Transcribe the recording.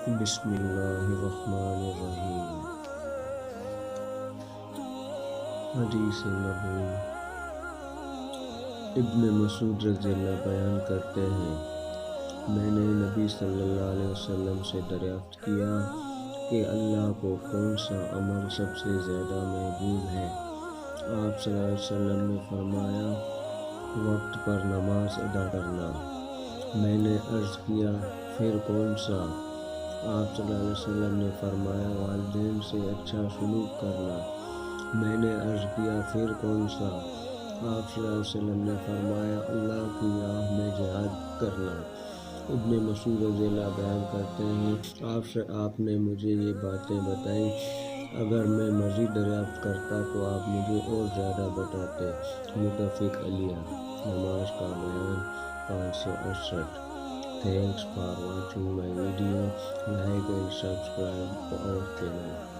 بسم اللہ الرحمن الرحیم۔ حدیث نبوی۔ ابن مسعود رضی اللہ بیان کرتے ہیں، میں نے نبی صلی اللہ علیہ وسلم سے دریافت کیا کہ اللہ کو کون سا عمل سب سے زیادہ محبوب ہے؟ آپ صلی اللہ علیہ وسلم نے فرمایا، وقت پر نماز ادا کرنا۔ میں نے عرض کیا، پھر کون سا؟ آپ صلی اللہ علیہ وسلم نے فرمایا، والدین سے اچھا سلوک کرنا۔ میں نے عرض کیا، پھر کون سا؟ آپ صلی اللہ علیہ وسلم نے فرمایا، اللہ کی راہ میں جہاد کرنا۔ ابن مسعود رضی اللہ بیان کرتے ہیں، آپ نے مجھے یہ باتیں بتائیں، اگر میں مزید دریافت کرتا تو آپ مجھے اور زیادہ بتاتے۔ متفق علیہ۔ نماز کا بیان 568۔ Thanks for watching my video. Like and subscribe our channel.